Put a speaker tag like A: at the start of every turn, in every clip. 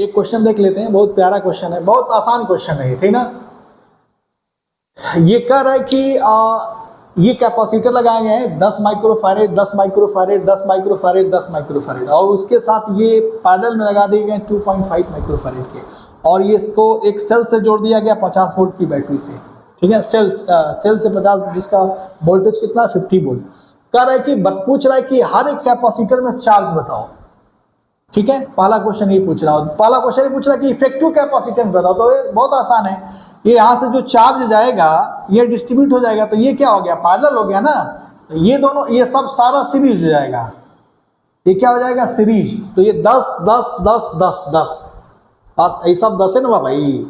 A: एक क्वेश्चन देख लेते हैं, बहुत प्यारा क्वेश्चन है, बहुत आसान क्वेश्चन है ये, ठीक ना। ये कह रहा है कि ये कैपेसिटर लगाए गए हैं 10 माइक्रोफैरेड 10 माइक्रोफैरेड 10 माइक्रोफैरेड 10 माइक्रोफैरेड, और उसके साथ ये पैरेलल में लगा दिए गए 2.5 माइक्रोफैरेड के, और ये इसको एक सेल से जोड़ दिया गया 50 वोल्ट की बैटरी से, ठीक है। सेल से 50, जिसका वोल्टेज कितना 50 वोल्ट। कह रहा है कि पूछ रहा है कि हर एक कैपेसिटर में चार्ज बताओ, ठीक है। पहला क्वेश्चन ये पूछ रहा है, पहला क्वेश्चन ये पूछ रहा है कि इफेक्टिव कैपेसिटेंस बताओ। तो ये बहुत आसान है, ये यहाँ से जो चार्ज जाएगा ये डिस्ट्रीब्यूट हो जाएगा, तो ये क्या हो गया, पैरेलल हो गया ना। तो ये दोनों, ये सब सारा सीरीज हो जाएगा, ये क्या हो जाएगा, सीरीज। तो ये 10 10 10 10 10 बस, ये सब 10 है ना भाई।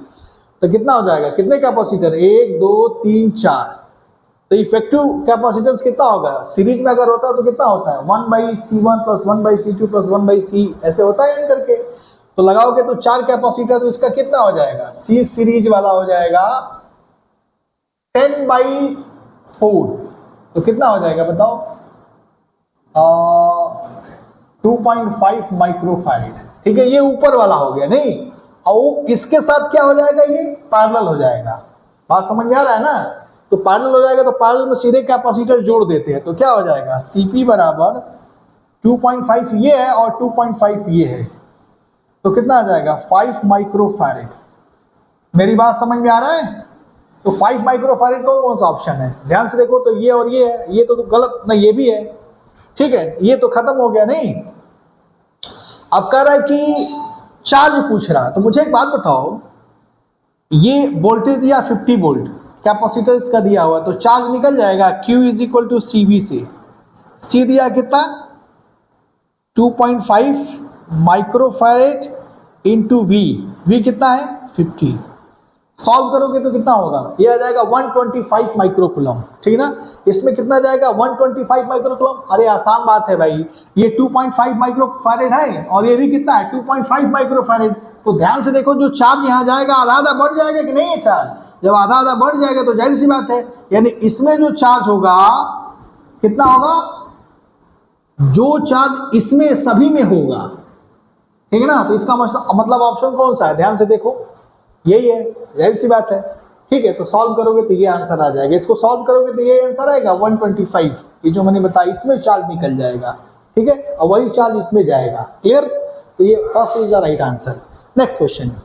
A: तो कितना हो जाएगा, कितने कैपेसिटर, 1 2 3 4। तो इफेक्टिव कैपेसिटेंस कितना होगा, सीरीज में अगर होता है तो कितना होता है, 1/C1 + 1/C2 + 1/C, ऐसे होता है एन करके। तो लगाओगे तो 4 कैपेसिटर, तो इसका कितना हो जाएगा, सी सीरीज वाला हो जाएगा 10/4। तो कितना हो जाएगा बताओ, 2.5 माइक्रोफैरेड, ठीक है। ये ऊपर वाला हो गया नहीं, और इसके साथ क्या हो जाएगा, ये पैरेलल हो जाएगा। बात समझ में आ रहा है ना। तो पैरेलल हो जाएगा, तो पैरेलल में सीधे कैपेसिटर जोड़ देते हैं, तो क्या हो जाएगा, Cp बराबर 2.5 ये है और 2.5 ये है, तो कितना आ जाएगा 5 माइक्रोफैरेड। मेरी बात समझ में आ रहा है। तो 5 माइक्रोफैरेड कौन सा ऑप्शन है, ध्यान से देखो। तो ये और ये है, ये तो गलत नहीं, ये भी है, ठीक है। ये तो खत्म हो गया नहीं। अब कह रहा है कि चार्ज पूछ रहा है, तो मुझे एक बात बताओ, ये वोल्टेज दिया 50 वोल्ट, कैपेसिटर इसका दिया हुआ, तो चार्ज निकल जाएगा Q = CV से। C दिया कितना 2.5 माइक्रोफैरेड इंटू V कितना है 50। सॉल्व करोगे तो कितना होगा, ये आ जाएगा 125 माइक्रोकूलम, ठीक है ना। इसमें कितना जाएगा 125 माइक्रोकूलम। अरे आसान बात है भाई, ये 2.5 माइक्रोफैरेड है और ये भी कितना है 2.5 माइक्रोफैरेड। तो ध्यान से देखो, जो चार्ज यहाँ जाएगा आधा आधा बढ़ जाएगा कि नहीं है चार्ज। जब आधा आधा बढ़ जाएगा तो जाहिर सी बात है, यानी इसमें जो चार्ज होगा कितना होगा, जो चार्ज इसमें सभी में होगा, ठीक है ना। तो इसका मतलब ऑप्शन कौन सा है, ध्यान से देखो, यही है, जाहिर सी बात है, ठीक है। तो सॉल्व करोगे तो ये आंसर आ जाएगा, इसको सॉल्व करोगे तो ये आंसर आएगा 125। ये जो मैंने बताया इसमें चार्ज निकल जाएगा, ठीक है, और वही चार्ज इसमें जाएगा। क्लियर। तो ये first is the right answer. Next question.